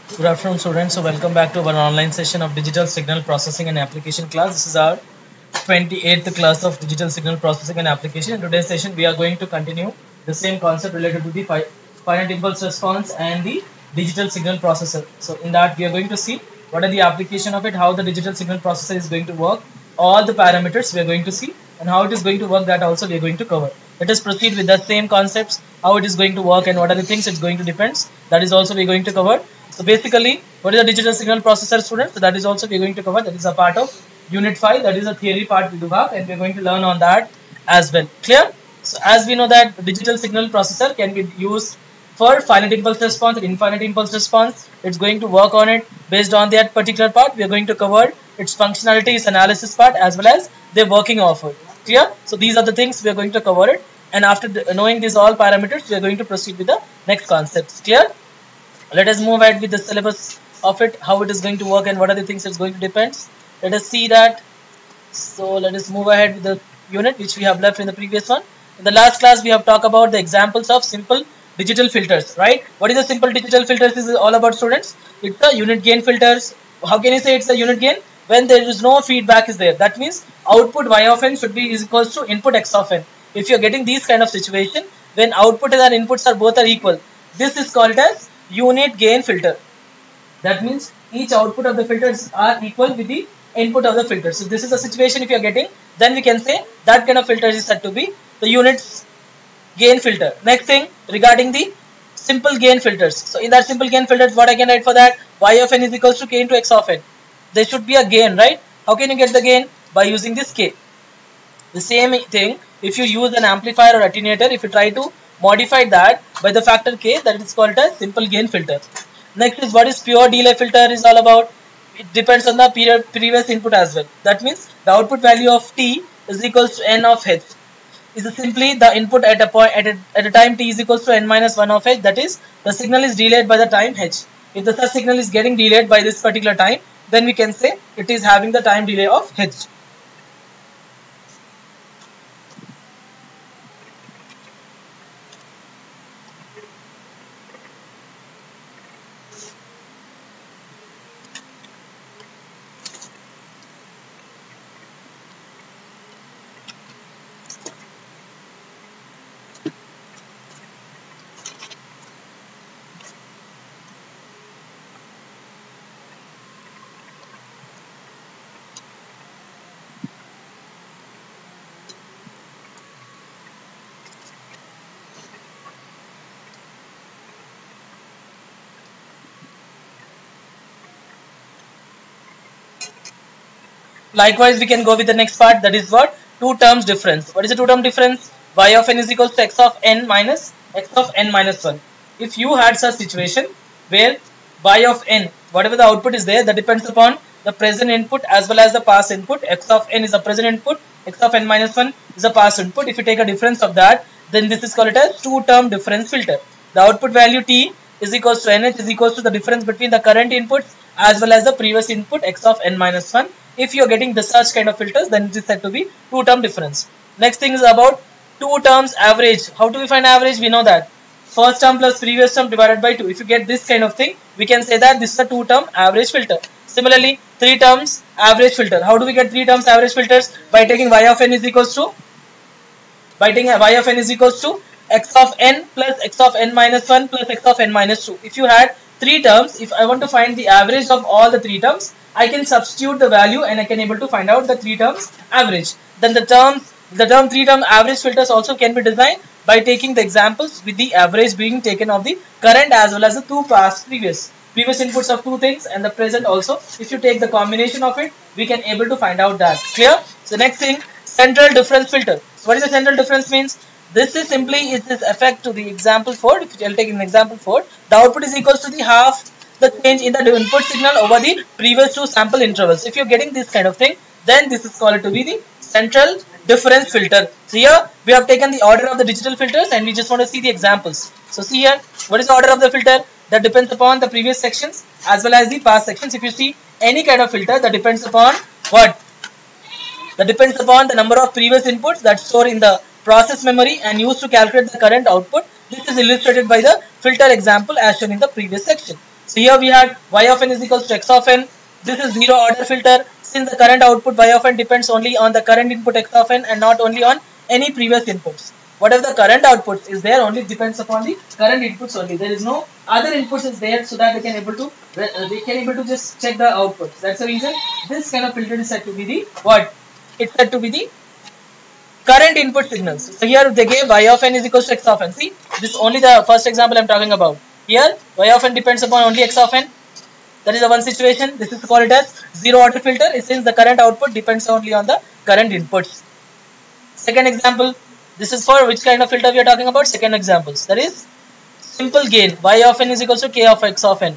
Good afternoon, students. So, welcome back to our online session of Digital Signal Processing and Application class. This is our 28th class of Digital Signal Processing and Application. In today's session, we are going to continue the same concept related to the finite impulse response and the digital signal processor. So, in that, we are going to see what are the application of it, how the digital signal processor is going to work, all the parameters we are going to see, and how it is going to work. That also we are going to cover. Let us proceed with the same concepts, how it is going to work, and what are the things it's going to depends. That is also we are going to cover. So basically, what is a digital signal processor, students? So that is also we are going to cover. That is a part of Unit 5. That is a theory part we do have, and we are going to learn on that as well. Clear? So as we know that digital signal processor can be used for finite impulse response and infinite impulse response. It's going to work on it based on that particular part. We are going to cover its functionality, its analysis part, as well as the working of it. Clear? So these are the things we are going to cover it. And after knowing these all parameters, we are going to proceed with the next concepts. Clear? Let us move ahead with the syllabus of it, how it is going to work and what are the things it's going to depend. Let us see that. So let us move ahead with the unit which we have left in the previous one. In the last class, we have talked about the examples of simple digital filters, right? What is a simple digital filters? This is all about, students. It's a unit gain filters. How can you say it's a unit gain? When there is no feedback is there. That means output y of n should be is equals to input x of n. If you are getting these kind of situation, when output and inputs are both are equal, this is called as unit gain filter. That means each output of the filters are equal with the input of the filter. So this is the situation if you are getting, then we can say that kind of filter is said to be the unit gain filter. Next thing regarding the simple gain filters. So in that simple gain filters, what I can write for that? Y of n is equals to k into x of n. There should be a gain, right? How can you get the gain? By using this k. The same thing if you use an amplifier or attenuator, if you try to modify that by the factor k, that is called a simple gain filter. Next is what is pure delay filter is all about. It depends on the previous input as well. That means the output value of t is equals to n of h. Is simply the input at a point at a time t is equals to n minus 1 of h. That is the signal is delayed by the time h. If the such signal is getting delayed by this particular time, then we can say it is having the time delay of h. Likewise, we can go with the next part, that is what? Two terms difference. What is the two term difference? Y of n is equals to x of n minus x of n minus 1. If you had such situation where y of n, whatever the output is there, that depends upon the present input as well as the past input. X of n is a present input, x of n minus 1 is a past input. If you take a difference of that, then this is called as two term difference filter. The output value t is equals to nh is equals to the difference between the current inputs as well as the previous input x of n minus 1. If you are getting the such kind of filters, then it is said to be two term difference. Next thing is about two terms average. How do we find average? We know that first term plus previous term divided by 2. If you get this kind of thing, we can say that this is a two term average filter. Similarly, three terms average filter. How do we get three terms average filters? By taking y of n is equals to x of n plus x of n minus 1 plus x of n minus 2. If you had three terms, if I want to find the average of all the three terms, I can substitute the value and I can able to find out the three terms average. Then the three term average filters also can be designed by taking the examples with the average being taken of the current as well as the two previous inputs of two things and the present also. If you take the combination of it, we can able to find out that. Clear? So next thing, central difference filter. So what is the central difference means? This is simply is this effect to the example 4. If I'll take an example 4, the output is equals to the half the change in the input signal over the previous two sample intervals. If you're getting this kind of thing, then this is called to be the central difference filter. So here we have taken the order of the digital filters and we just want to see the examples. So see here, what is the order of the filter? That depends upon the previous sections as well as the past sections. If you see any kind of filter, that depends upon what? That depends upon the number of previous inputs that store in the process memory and used to calculate the current output. This is illustrated by the filter example as shown in the previous section. So here we had y of n is equals to x of n. This is zero order filter. Since the current output y of n depends only on the current input x of n and not only on any previous inputs. Whatever the current output is there only depends upon the current inputs only. There is no other inputs is there, so that they can able to just check the outputs. That's the reason this kind of filter is said to be the what? It's said to be the current input signals. So here they gave y of n is equals to x of n. See, this is only the first example I'm talking about. Here y of n depends upon only x of n. That is the one situation. This is called as zero order filter, since the current output depends only on the current inputs. Second example, this is for which kind of filter we are talking about? Second examples. That is simple gain. Y of n is equals to k of x of n.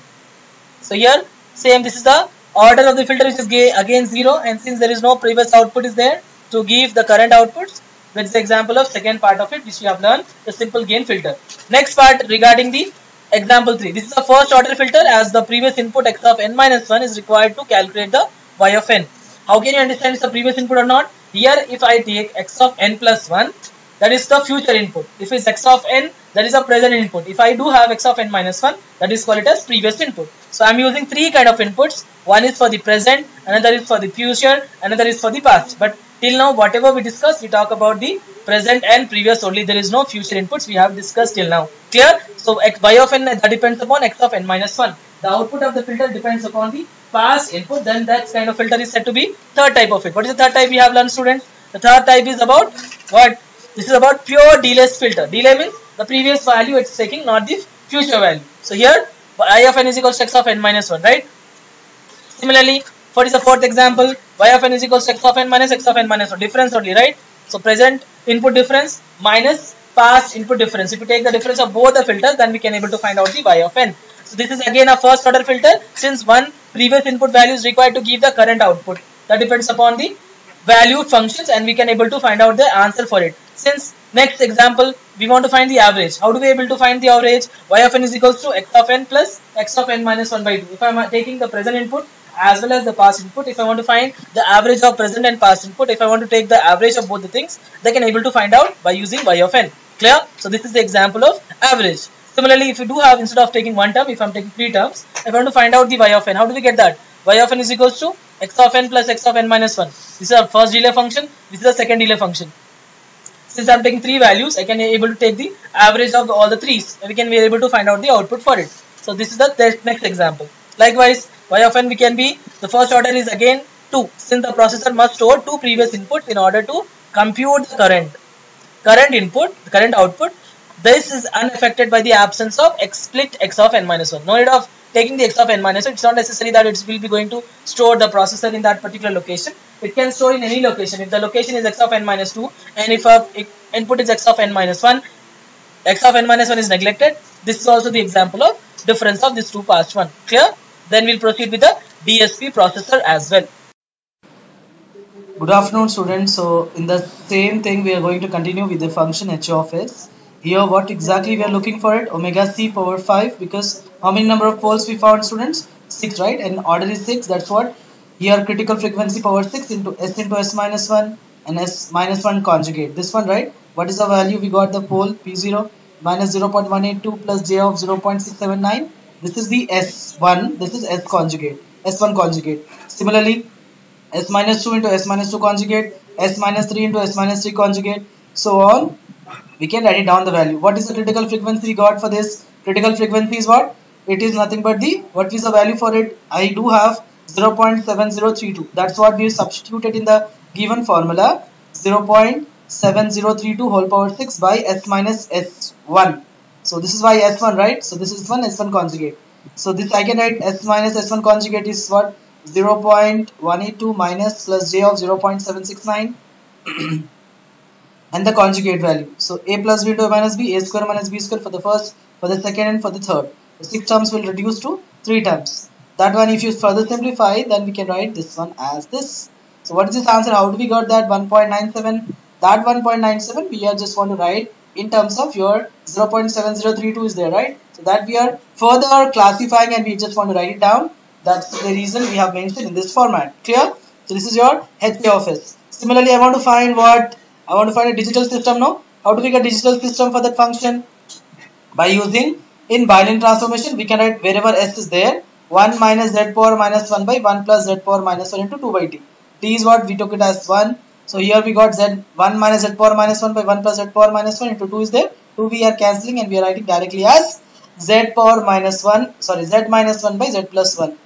So here same, this is the order of the filter, which is again 0, and since there is no previous output is there to give the current outputs, that is the example of second part of it which we have learned, the simple gain filter. Next part regarding the example 3. This is the first order filter, as the previous input x of n minus 1 is required to calculate the y of n. How can you understand it's the previous input or not? Here if I take x of n plus 1, that is the future input. If it's x of n, that is a present input. If I do have x of n minus 1, that is called it as previous input. So I am using three kind of inputs. One is for the present, another is for the future, another is for the past. But till now whatever we discussed, we talk about the present and previous only. There is no future inputs we have discussed till now. Clear? So y of n that depends upon x of n minus 1. The output of the filter depends upon the past input. Then that kind of filter is said to be third type of it. What is the third type we have learned, students? The third type is about what? This is about pure delayless filter. Delay means the previous value it's taking, not the future value. So here y of n is equals to x of n minus 1, right? Similarly, what is the fourth example? Y of n is equals to x of n minus x of n minus 1. Difference only, right? So present input difference minus past input difference. If you take the difference of both the filters, then we can able to find out the y of n. So this is again a first order filter, since one previous input value is required to give the current output. That depends upon the valued functions, and we can able to find out the answer for it. Since next example we want to find the average. How do we able to find the average? Y of n is equals to x of n plus x of n minus 1 by 2. If I am taking the present input as well as the past input, if I want to find the average of present and past input, if I want to take the average of both the things, they can able to find out by using y of n. Clear? So this is the example of average. Similarly, if you do have, instead of taking one term, if I am taking three terms, if I want to find out the y of n, how do we get that? Y of n is equals to x of n plus x of n minus 1. This is our first delay function. This is the second delay function. Since I am taking three values, I can able to take the average of all the threes, and we can be able to find out the output for it. So this is the next example. Likewise, y of n we can be, the first order is again 2, since the processor must store two previous inputs in order to compute the current input, the current output. This is unaffected by the absence of x split x of n minus 1. No need of taking the x of n minus 1. It's not necessary that it will be going to store the processor in that particular location. It can store in any location. If the location is x of n minus 2, and if input is x of n minus 1, x of n minus 1 is neglected. This is also the example of difference of these two past one. Clear? Then we'll proceed with the DSP processor as well. Good afternoon, students. So in the same thing, we are going to continue with the function h of s. Here what exactly we are looking for it? Omega c power 5, because how many number of poles we found, students? 6, right? And order is 6. That's what. Here critical frequency power 6 into s minus 1 and s minus 1 conjugate. This one, right? What is the value? We got the pole P0 minus 0.182 plus j of 0.679. This is the s1. This is s conjugate. S1 conjugate. Similarly, s minus 2 into s minus 2 conjugate, s minus 3 into s minus 3 conjugate, so on. We can write it down the value. What is the critical frequency we got for this? Critical frequency is what? It is nothing but the, what is the value for it? I do have 0.7032. That's what we substituted in the given formula. 0.7032 whole power 6 by s minus s1. So this is why s1, right? So this is one s1 conjugate. So this I can write s minus s1 conjugate is what? 0.182 minus plus j of 0.769. And the conjugate value. So a plus b into a minus b, a square minus b square for the first, for the second and for the third. The 6 terms will reduce to 3 terms. That one, if you further simplify, then we can write this one as this. So what is this answer? How do we got that? 1.97. That 1.97 we are just want to write in terms of your 0.7032 is there, right? So that we are further classifying and we just want to write it down. That's the reason we have mentioned in this format. Clear? So this is your HA of S. Similarly, I want to find what? I want to find a digital system now. How do we get digital system for that function? By using In Boolean transformation, we can write wherever s is there, 1 minus z power minus 1 by 1 plus z power minus 1 into 2 by t. T is what? We took it as 1. So here we got z 1 minus z power minus 1 by 1 plus z power minus 1 into 2 is there. 2 we are cancelling and we are writing directly as z power minus 1, sorry, z minus 1 by z plus 1.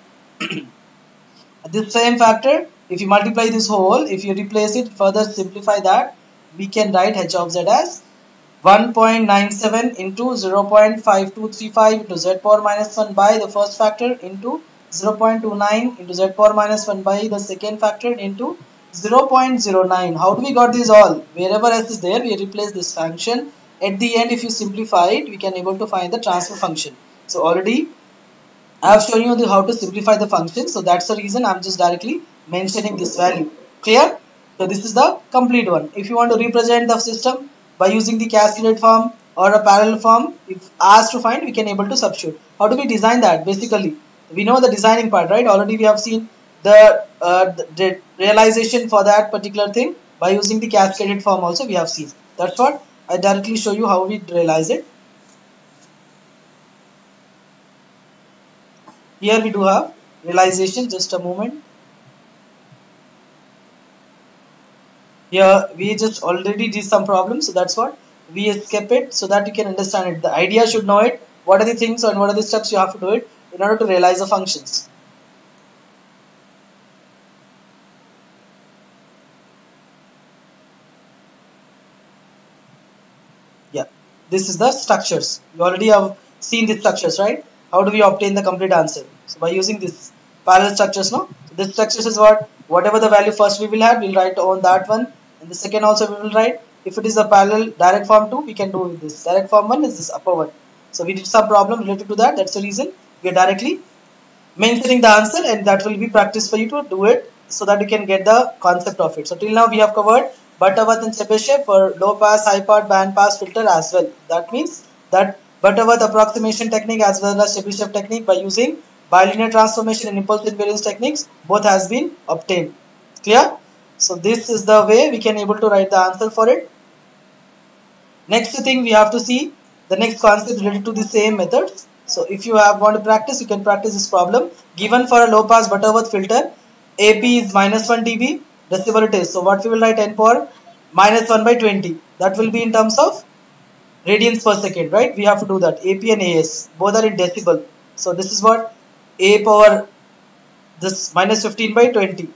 This same factor, if you multiply this whole, if you replace it, further simplify that, we can write h of z as 1.97 into 0.5235 into z power minus 1 by the first factor into 0.29 into z power minus 1 by the second factor into 0.09. How do we got these all? Wherever s is there, we replace this function. At the end, if you simplify it, we can able to find the transfer function. So already I have shown you how to simplify the function. So that's the reason I'm just directly mentioning this value. Clear? So this is the complete one. If you want to represent the system by using the cascaded form or a parallel form, if asked to find, we can able to substitute. How do we design that? Basically, we know the designing part, right? Already we have seen the realization for that particular thing by using the cascaded form also we have seen. That's what I directly show you how we realize it. Here we do have realization, just a moment. Here we just already did some problems, so that's what we escape it so that you can understand it. The idea should know it. What are the things and what are the steps you have to do it in order to realize the functions. Yeah, this is the structures. You already have seen the structures, right? How do we obtain the complete answer? So by using this parallel structures, no? So this structures is what? Whatever the value first we will have, we'll write on that one. And the second also we will write. If it is a parallel direct form 2, we can do with this. Direct form 1 is this upper one. So we did some problem related to that. That's the reason we are directly mentioning the answer, and that will be practice for you to do it so that you can get the concept of it. So till now we have covered Butterworth and Chebyshev for low pass, high pass, band pass filter as well. That means that Butterworth approximation technique as well as Chebyshev technique by using bilinear transformation and impulse invariance techniques both has been obtained. Clear? So this is the way we can able to write the answer for it. Next thing we have to see the next concept related to the same methods. So if you want to practice, you can practice this problem. Given for a low pass Butterworth filter, AP is minus 1 dB, decibel it is. So what we will write 10 power minus 1 by 20. That will be in terms of radians per second, right? We have to do that. AP and AS both are in decibel. So this is what A power this minus 15 by 20.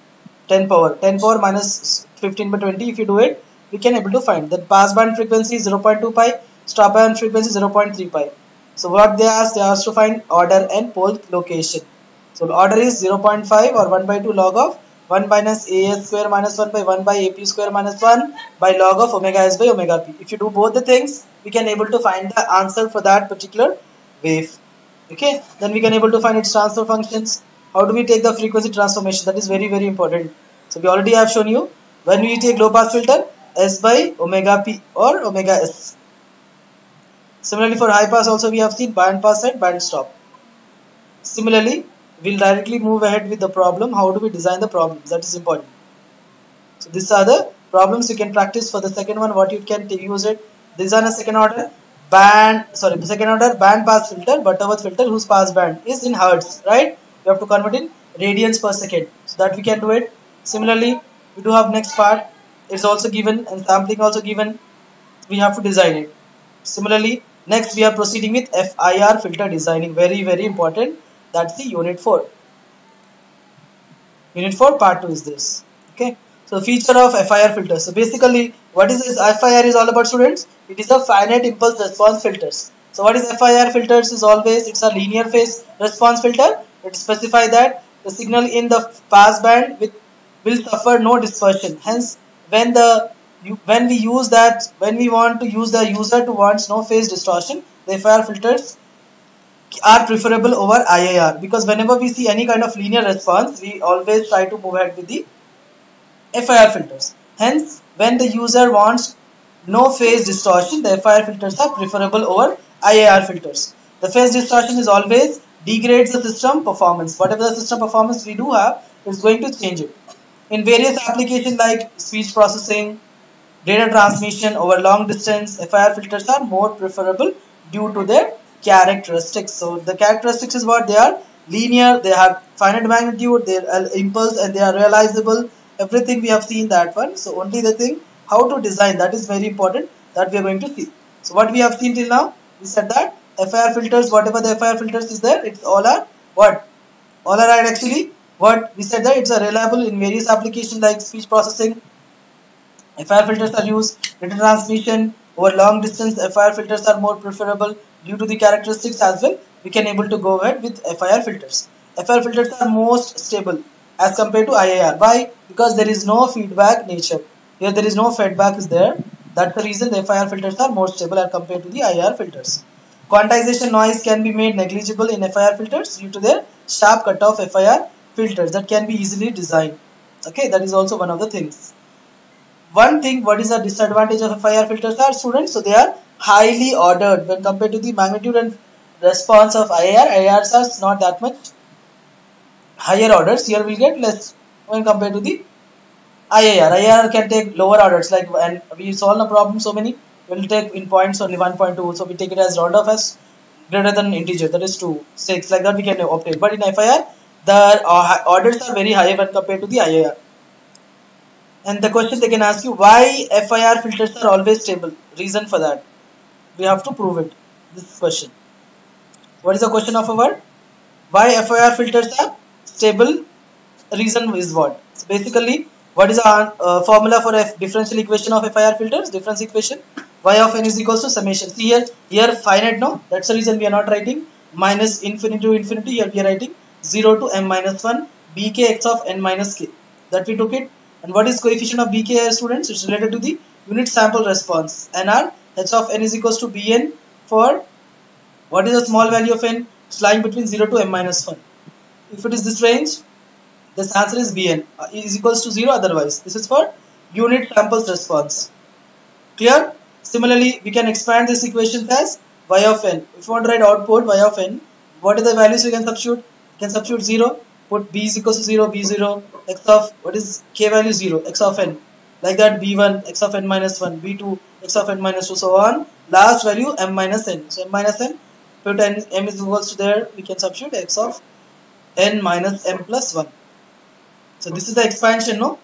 10 power minus 15 by 20. If you do it, we can able to find that pass band frequency is 0.2 pi, stop band frequency is 0.3 pi. So what they asked to find order and pole location. So order is 0.5 or 1 by 2 log of 1 minus AS square minus 1 by 1 by AP square minus 1 by log of omega S by omega P. If you do both the things, we can able to find the answer for that particular wave. Okay, then we can able to find its transfer functions. How do we take the frequency transformation? That is very, very important. So we already have shown you when we take low pass filter, S by omega P or omega S. Similarly for high pass also we have seen band pass and band stop. Similarly, we'll directly move ahead with the problem. How do we design the problems? That is important. So these are the problems you can practice for the second one. What you can use it. These are a second order band pass filter, Butterworth filter whose pass band is in hertz, right? You have to convert in radians per second so that we can do it. Similarly, we do have next part. It's also given and sampling also given. We have to design it. Similarly, next we are proceeding with FIR filter designing. Very, very important. That's the unit 4. Unit 4 part 2 is this. Okay. So feature of FIR filter. So basically, what is this? FIR is all about, students. It is a finite impulse response filters. So what is FIR filters? Is always it's a linear phase response filter. It specifies that the signal in the pass band will suffer no dispersion. Hence, when we want to use the user to wants no phase distortion, the FIR filters are preferable over IIR, because whenever we see any kind of linear response, we always try to move ahead with the FIR filters. Hence, when the user wants no phase distortion, the FIR filters are preferable over IIR filters. The phase distortion is always degrades the system performance. Whatever the system performance we do have, is going to change it. In various applications like speech processing, data transmission over long distance, FIR filters are more preferable due to their characteristics. So the characteristics is what? They are linear, they have finite magnitude, they are impulse, and they are realizable. Everything we have seen that one. So only the thing how to design, that is very important, that we are going to see. So what we have seen till now, we said that FIR filters, whatever the FIR filters is there, it's all are what? All are right actually. What we said that it's a reliable in various applications like speech processing. FIR filters are used. Data transmission over long distance, FIR filters are more preferable due to the characteristics as well. We can able to go ahead with FIR filters. FIR filters are most stable as compared to IIR. Why? Because there is no feedback nature. Here there is no feedback is there. That's the reason the FIR filters are more stable as compared to the IIR filters. Quantization noise can be made negligible in FIR filters due to their sharp cutoff FIR filters that can be easily designed. Okay, that is also one of the things. One thing, what is the disadvantage of FIR filters are, students? So they are highly ordered when compared to the magnitude and response of IIR. IIRs are not that much higher orders. Here we'll get less when compared to the IIR. IIR can take lower orders, like, and we solve a problem so many, we'll take in points only 1.2, so we take it as round off as greater than integer, that is 2, 6, like that we can obtain. But in FIR, the orders are very high when compared to the IIR. And the question they can ask you, why FIR filters are always stable? Reason for that, we have to prove it. This question. What is the question of our? Why FIR filters are stable? Reason is what? So basically, what is our formula for a differential equation of FIR filters? Difference equation. Y of n is equals to summation. See here finite, no? That's the reason we are not writing minus infinity to infinity. Here we are writing 0 to m minus 1 bk x of n minus k. That we took it. And what is coefficient of bk here, students? It's related to the unit sample response. NR h of n is equals to bn for what is the small value of n? It's lying between 0 to m minus 1. If it is this range, this answer is bn is equals to 0 otherwise. This is for unit samples response. Clear? Similarly, we can expand this equation as y of n. If you want to write output y of n, what are the values we can substitute? We can substitute 0. Put b is equals to 0, b0, x of, what is k value 0, x of n. Like that, b1, x of n minus 1, b2, x of n minus 2, so on. Last value, m minus n. So m minus n, put n, m is equals to there, we can substitute x of n minus m plus 1. So this is the expansion, no?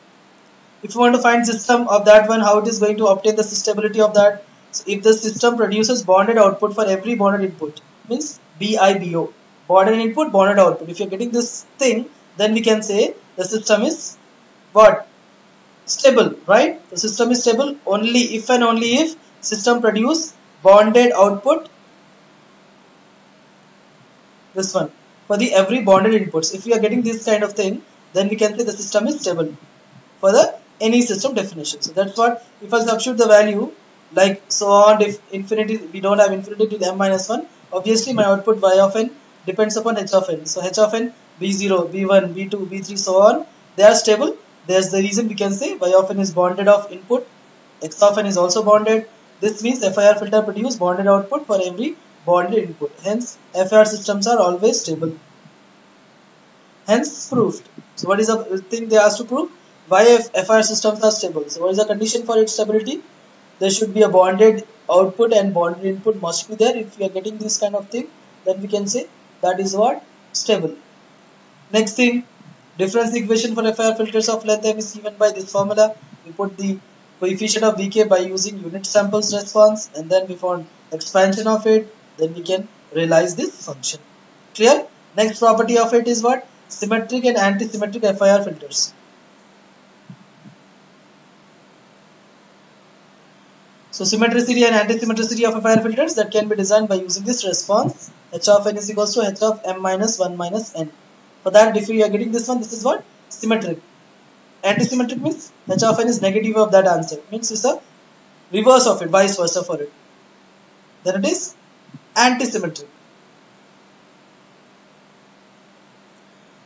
If you want to find system of that one, how it is going to obtain the stability of that? So if the system produces bonded output for every bonded input, means BIBO, bonded input, bonded output. If you're getting this thing, then we can say the system is what? Stable, right? The system is stable only if and only if system produce bonded output, this one, for the every bonded inputs. If we are getting this kind of thing, then we can say the system is stable for the any system definition. So that's what, if I substitute the value like so on, if infinity, we don't have infinity to the m minus 1, obviously my output y of n depends upon h of n. So h of n, b0, b1, b2, b3, so on, they are stable. There's the reason we can say y of n is bonded of input, x of n is also bonded. This means FIR filter produce bonded output for every bonded input. Hence, FIR systems are always stable. Hence, proved. So what is the thing they asked to prove? Why FIR systems are stable? So what is the condition for its stability? There should be a bonded output and bonded input must be there. If we are getting this kind of thing, then we can say that is what? Stable. Next thing, difference equation for FIR filters of length m is given by this formula. We put the coefficient of bk by using unit samples response, and then we found expansion of it, then we can realize this function. Clear? Next property of it is what? Symmetric and anti-symmetric FIR filters. So symmetricity and anti-symmetricity of FIR filters that can be designed by using this response. H of n is equals to h of m minus 1 minus n. For that, if we are getting this one, this is what? Symmetric. Anti-symmetric means h of n is negative of that answer. Means it's a reverse of it, vice versa for it. Then it is anti-symmetric.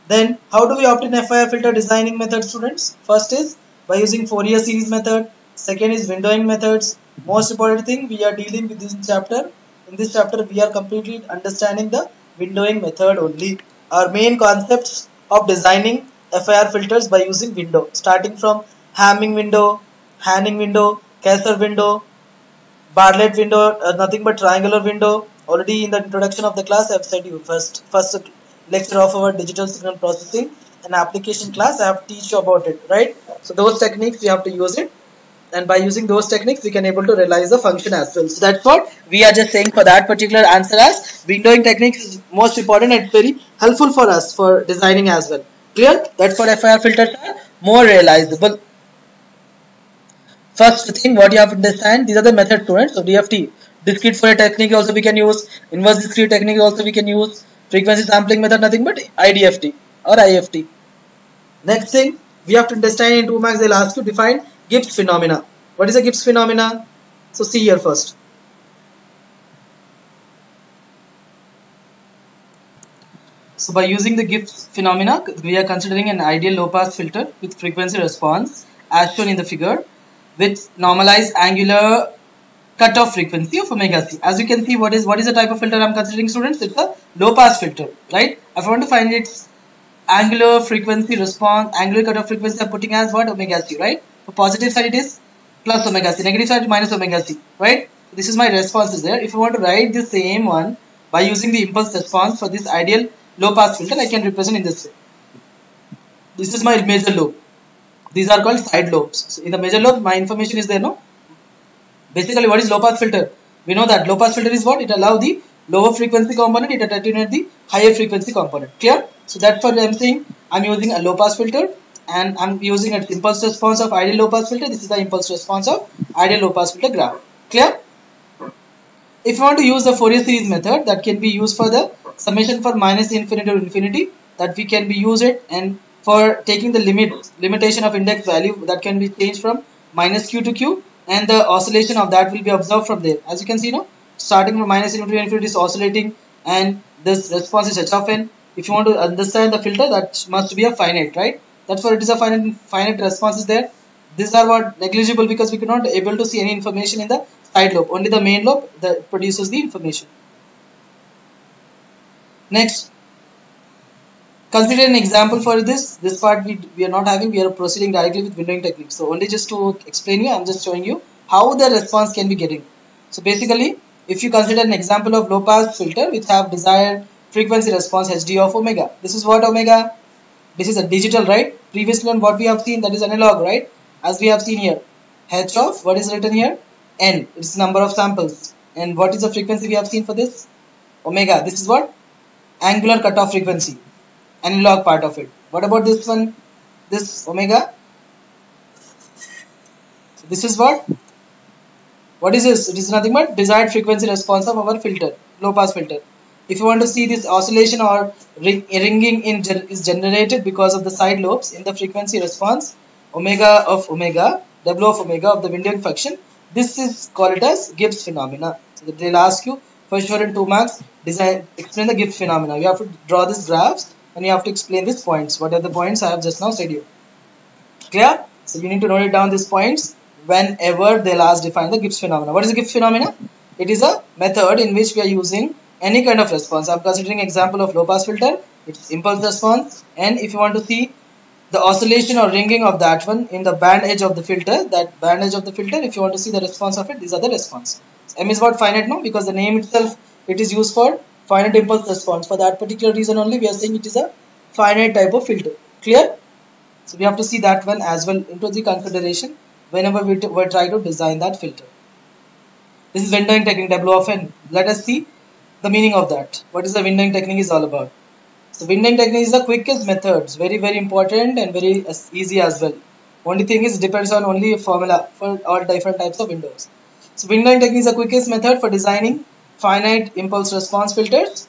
Then how do we obtain FIR filter designing method, students? First is by using Fourier series method. Second is windowing methods. Most important thing we are dealing with this chapter. In this chapter we are completely understanding the windowing method only. Our main concepts of designing FIR filters by using window, starting from Hamming window, Hanning window, Kaiser window, Bartlett window, nothing but triangular window, Already in the introduction of the class, I have said you first lecture of our digital signal processing and application class. I have teach you about it, right? So those techniques we have to use it, and by using those techniques we can able to realize the function as well. So that's what we are just saying for that particular answer, as windowing techniques is most important and very helpful for us for designing as well. Clear? That's what FIR filters are more realizable. First thing what you have to understand, these are the method students. So DFT, discrete Fourier technique also we can use, inverse discrete technique also we can use, frequency sampling method nothing but IDFT or IFT. Next thing we have to understand in 2 marks, they'll ask you define Gibbs phenomena. What is a Gibbs phenomena? So see here first. So by using the Gibbs phenomena, we are considering an ideal low pass filter with frequency response as shown in the figure, with normalized angular cutoff frequency of omega c. As you can see, what is the type of filter I am considering, students? It's a low pass filter, right? If I want to find its angular frequency response, angular cutoff frequency, I am putting as what? Omega c, right? For positive side it is plus omega c, negative side minus omega c, right? This is my responses there. If I want to write the same one by using the impulse response for this ideal low pass filter, I can represent in this way. This is my major lobe. These are called side lobes. So in the major lobe, my information is there, no? Basically, what is low pass filter? We know that low pass filter is what? It allows the lower frequency component, it attenuates the higher frequency component. Clear? So that's what I'm saying. I'm using a low pass filter and I'm using its impulse response of ideal low pass filter. This is the impulse response of ideal low pass filter graph. Clear? If you want to use the Fourier series method, that can be used for the summation for minus infinity to infinity, that we can be use it, and for taking the limitation of index value, that can be changed from minus q to q, and the oscillation of that will be observed from there. As you can see now, starting from minus infinity to infinity is oscillating, and this response is h of n. If you want to understand the filter, that must be a finite, right? That's why it is a finite response is there. These are what negligible, because we cannot able to see any information in the side lobe. Only the main lobe that produces the information. Next, consider an example for this. This part we are not having. We are proceeding directly with windowing technique. So only just to explain you, I'm just showing you how the response can be getting. So basically, if you consider an example of low pass filter which have desired frequency response HD of omega. This is what omega? This is a digital, right? Previously on what we have seen, that is analog, right? As we have seen here, h of what is written here? N. It's number of samples. And what is the frequency we have seen for this? Omega. This is what? Angular cutoff frequency. Analog part of it. What about this one? This omega? So this is what? What is this? It is nothing but desired frequency response of our filter, low pass filter. If you want to see this oscillation or ringing is generated because of the side lobes in the frequency response, omega of omega, W of omega of the windowing function, this is called as Gibbs phenomena. So they'll ask you for sure in 2 marks, explain the Gibbs phenomena. You have to draw these graphs and you have to explain these points. What are the points I have just now said you? Clear? So you need to note it down these points whenever they'll ask define the Gibbs phenomena. What is the Gibbs phenomena? It is a method in which we are using any kind of response. I'm considering example of low pass filter. It's impulse response, and if you want to see the oscillation or ringing of that one in the band edge of the filter, that band edge of the filter, if you want to see the response of it, these are the response. So M is what? Finite, no? Because the name itself, it is used for finite impulse response. For that particular reason only, we are saying it is a finite type of filter. Clear? So we have to see that one as well into the consideration whenever we try to design that filter. This is windowing technique, W of N. Let us see the meaning of that. What is the windowing technique is all about? So windowing technique is the quickest method. It's very important and very easy as well. Only thing is depends on only a formula for all different types of windows. So windowing technique is the quickest method for designing finite impulse response filters,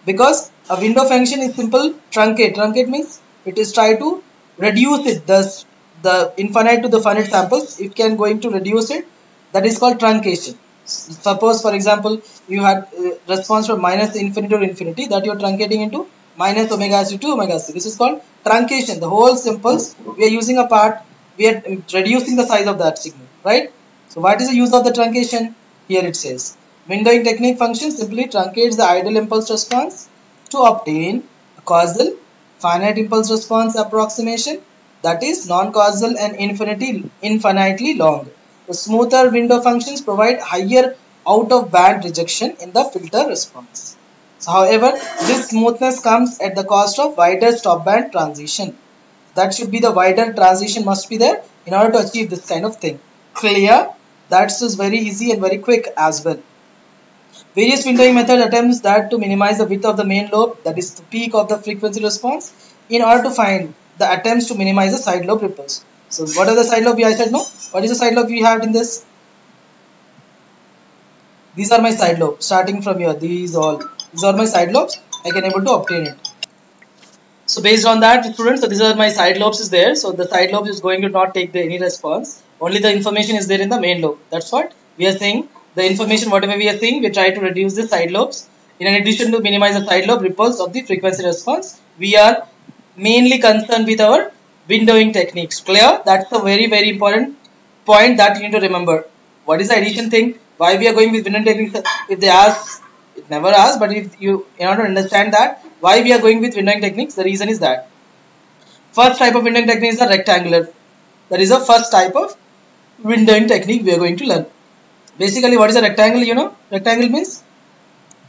because a window function is simple truncate. Truncate means it is try to reduce it, thus the infinite to the finite samples. It can going to reduce it. That is called truncation. Suppose for example you had response from minus infinity to infinity, that you are truncating into minus omega c to omega c. This is called truncation. The whole samples we are using a part, we are reducing the size of that signal, right? So what is the use of the truncation? Here it says windowing technique function simply truncates the ideal impulse response to obtain a causal finite impulse response approximation that is non-causal and infinitely long. The smoother window functions provide higher out of band rejection in the filter response. So, however, this smoothness comes at the cost of wider stop band transition. That should be the wider transition must be there in order to achieve this kind of thing. Clear? That's just very easy and very quick as well. Various windowing method attempts that to minimize the width of the main lobe, that is the peak of the frequency response, in order to find the attempts to minimize the side lobe ripples. So what are the side lobe? I said no. What is the side lobe we have in this? These are my side lobes starting from here. These are my side lobes. I can able to obtain it. So based on that, students, so these are my side lobes is there. So the side lobe is going to not take any response. Only the information is there in the main lobe. That's what we are saying. The information whatever we are seeing, we try to reduce the side lobes. In addition to minimize the side lobe ripples of the frequency response, we are mainly concerned with our windowing techniques. Clear? That's a very important point that you need to remember. What is the addition thing? Why we are going with windowing techniques? If they ask, it never asks, but if you in order to understand that why we are going with windowing techniques, the reason is that first type of windowing technique is the rectangular. That is the first type of windowing technique we are going to learn. Basically, what is a rectangle? You know, rectangle means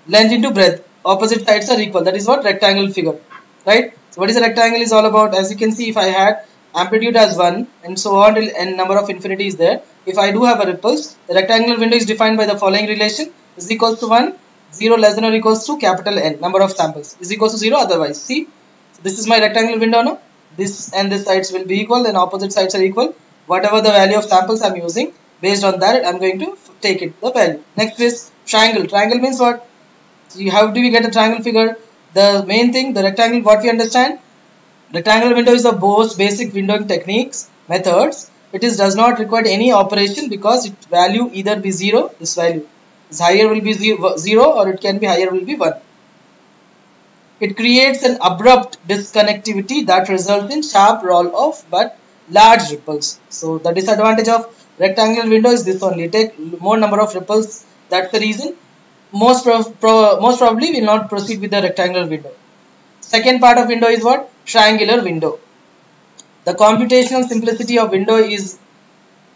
length into breadth. Opposite sides are equal. That is what rectangle figure, right? So, what is a rectangle is all about? As you can see, if I had amplitude as 1 and so on till n number of infinity is there. If I do have a ripples, the rectangular window is defined by the following relation: is equals to 1, 0 less than or equals to capital N number of samples is equals to 0 otherwise. See, so this is my rectangular window now. This and this sides will be equal and opposite sides are equal. Whatever the value of samples I'm using, based on that I'm going to take it the value. Next is triangle. Triangle means what? So how do we get a triangle figure? The main thing, the rectangle, what we understand, rectangular window is the most basic windowing techniques methods. It does not require any operation because its value either be 0, this value is higher will be 0 or it can be higher will be 1. It creates an abrupt disconnectivity that results in sharp roll off but large ripples. So the disadvantage of rectangular window is this only, take more number of ripples. That's the reason most probably will not proceed with the rectangular window. Second part of window is what? Triangular window. The computational simplicity of window is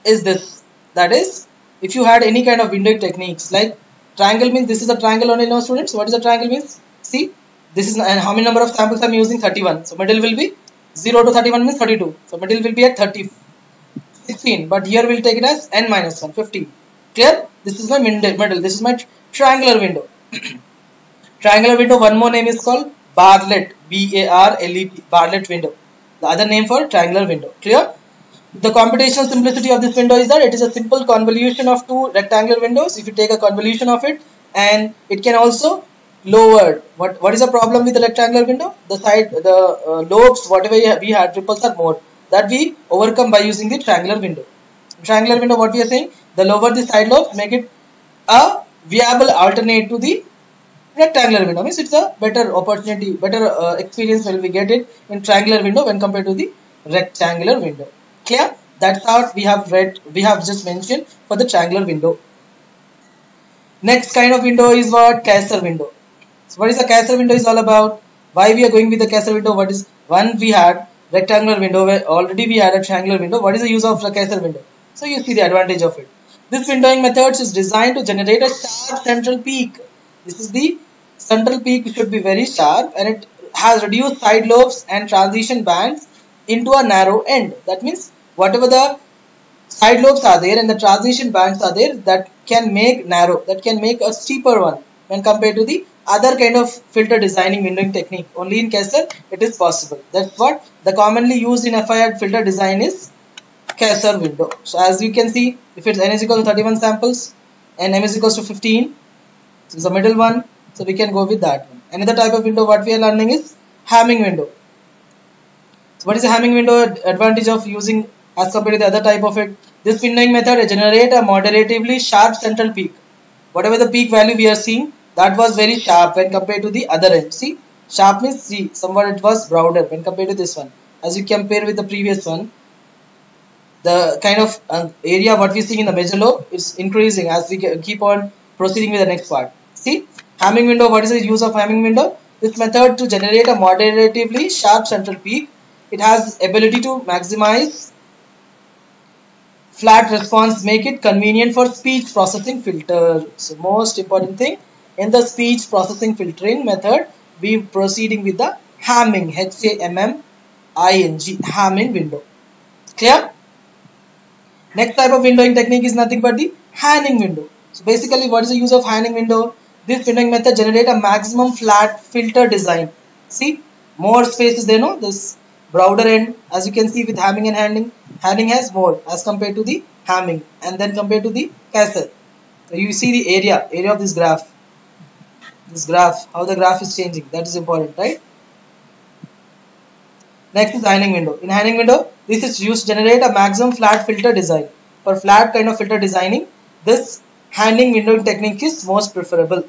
this, that is, if you had any kind of windowing techniques like triangle means this is a triangle only now students. What is a triangle means? See, this is, and how many number of samples I'm using? 31. So middle will be 0 to 31 means 32. So middle will be at 30, 16. But here we'll take it as n minus 1, 15. Clear? This is my middle. This is my triangular window. Triangular window, one more name is called Bartlett. B-A-R-L-E-T. Bartlett window. The other name for triangular window. Clear? The computational simplicity of this window is that it is a simple convolution of two rectangular windows. If you take a convolution of it, and it can also lowered. What is the problem with the rectangular window? The side, the lobes, whatever we had, ripples are more. That we overcome by using the triangular window. Triangular window, what we are saying? The lower the side lobes, make it a viable alternate to the rectangular window. Means it's a better opportunity, better experience when we get it in triangular window when compared to the rectangular window. Clear? That's how we have just mentioned for the triangular window. Next kind of window is what? Kaiser window. So what is the Kaiser window is all about? Why we are going with the Kaiser window? What is, one we had rectangular window where already we had a triangular window. What is the use of the Kaiser window? So you see the advantage of it. This windowing method is designed to generate a sharp central peak. This is the central peak should be very sharp, and it has reduced side lobes and transition bands into a narrow end. That means whatever the side lobes are there and the transition bands are there, that can make narrow, that can make a steeper one when compared to the other kind of filter designing windowing technique. Only in Kaiser it is possible. That's what the commonly used in FIR filter design is Kaiser window. So as you can see, if it's n is equal to 31 samples and m is equals to 15, so it's the middle one, so we can go with that one. Another type of window what we are learning is Hamming window. So what is the Hamming window advantage of using as compared to the other type of it? This windowing method generate a moderatively sharp central peak. Whatever the peak value we are seeing, that was very sharp when compared to the other end. See, sharp means see, somewhat it was broader when compared to this one. As you compare with the previous one, the kind of area what we see in the major lobe is increasing as we keep on proceeding with the next part. See, Hamming window, what is the use of Hamming window? This method to generate a moderatively sharp central peak. It has ability to maximize Flat response make it convenient for speech processing filter. So most important thing in the speech processing filtering method, we proceeding with the Hamming, Hamming, Hamming window. Clear? Next type of windowing technique is nothing but the Hanning window. So basically, what is the use of Hanning window? This windowing method generate a maximum flat filter design. See, more space is there, no? This broader end, as you can see with Hamming and Hanning. Hanning has more as compared to the Hamming, and then compared to the Castle. So you see the area of this graph. This graph, how the graph is changing. That is important, right? Next is Hanning window. In Hanning window, this is used to generate a maximum flat filter design. For flat kind of filter designing, this Hanning windowing technique is most preferable.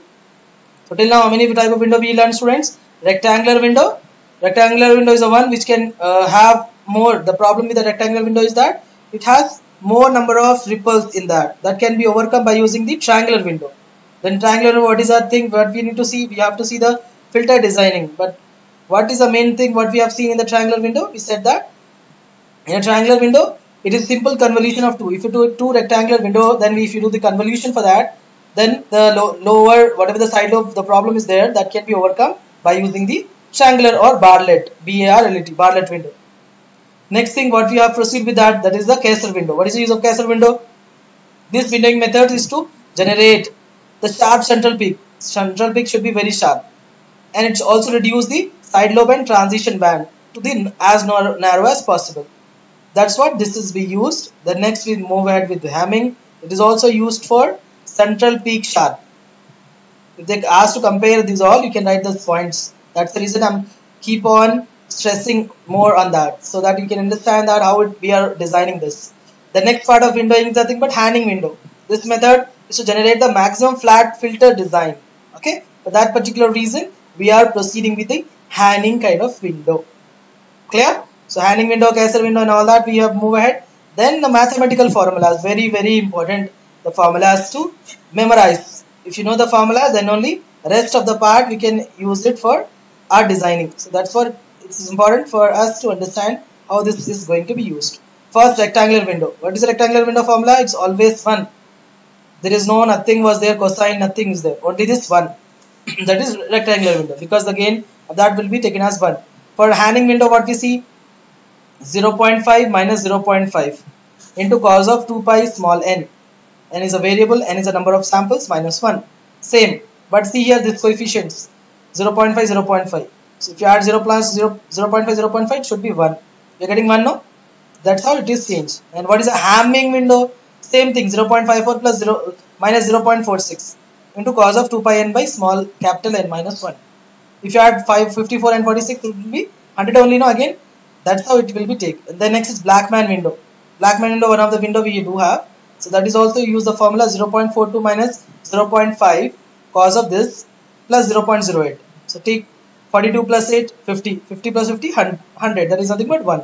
So till now, how many type of window we learned, students? Rectangular window. Rectangular window is the one which can have more. The problem with the rectangular window is that it has more number of ripples in that. That can be overcome by using the triangular window. Then triangular, what is our thing? What we need to see? We have to see the filter designing. But what is the main thing? What we have seen in the triangular window? We said that in a triangular window, it is simple convolution of two. If you do two rectangular window, then if you do the convolution for that, then the lower, whatever the side of the problem is there, that can be overcome by using the triangular or Bartlett, B-A-R-L-E-T, Bartlett window. Next thing, what we have proceed with that is the Kessel window. What is the use of Kessel window? This windowing method is to generate the sharp central peak. Central peak should be very sharp, and it also reduce the side lobe and transition band to the as narrow as possible. That's what this is be used. The next we move ahead with the Hamming. It is also used for central peak sharp. If they ask to compare these all, you can write the points. That's the reason I'm keep on stressing more on that, so that you can understand that how we are designing this. The next part of windowing is nothing but Hanning window. This method is to generate the maximum flat filter design. Okay, for that particular reason, we are proceeding with the Hanning kind of window. Clear? So Hanning window, Kessel window, and all that we have move ahead. Then the mathematical formulas, very important. The formulas to memorize. If you know the formula, then only rest of the part we can use it for our designing. So that's what it's important for us to understand how this is going to be used. First, rectangular window. What is the rectangular window formula? It's always 1. There is no nothing was there, cosine, nothing is there. Only this 1. That is rectangular window, because the gain of that will be taken as 1. For Hanning window, what we see? 0.5 minus 0.5 into cos of 2 pi small n. N is a variable, n is a number of samples, minus 1. Same. But see here this coefficients. 0.5, 0.5. So if you add 0 plus 0, 0.5, 0.5, it should be 1. You're getting 1 now? That's how it is changed. And what is a Hamming window? Same thing, 0.54 plus 0 minus 0.46 into cos of 2 pi n by small capital N minus 1. If you add 54 and 46, it will be 100 only now again. That's how it will be taken. And then next is Blackman window. Blackman window, one of the window we do have. So that is also use the formula 0.42 minus 0.5 cos of this plus 0.08. So take 42 plus 8, 50. 50 plus 50, 100. That is nothing but 1.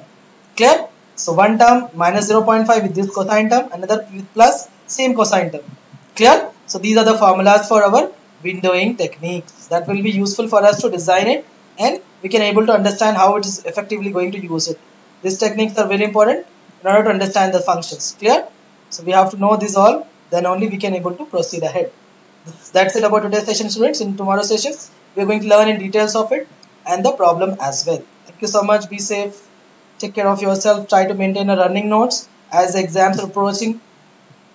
Clear? So one term minus 0.5 with this cosine term, another with plus same cosine term. Clear? So these are the formulas for our windowing techniques that will be useful for us to design it, and we can able to understand how it is effectively going to use it. These techniques are very important in order to understand the functions. Clear? So we have to know these all, then only we can able to proceed ahead. That's it about today's session, students. In tomorrow's sessions, we are going to learn in details of it and the problem as well. Thank you so much. Be safe. Take care of yourself. Try to maintain a running notes as the exams are approaching.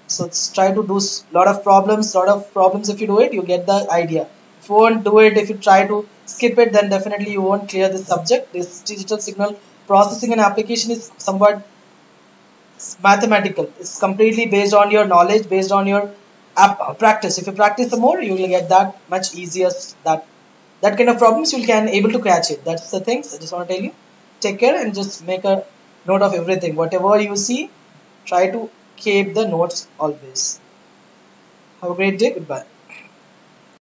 So try to do lot of problems. If you do it, you get the idea. If you won't do it, if you try to skip it, then definitely you won't clear this subject. This digital signal processing and application is somewhat mathematical. It's completely based on your knowledge, based on your practice. If you practice more, you will get that much easier. That kind of problems you can able to catch it. That's the things I just want to tell you. Take care and just make a note of everything. Whatever you see, try to keep the notes always. Have a great day. Goodbye.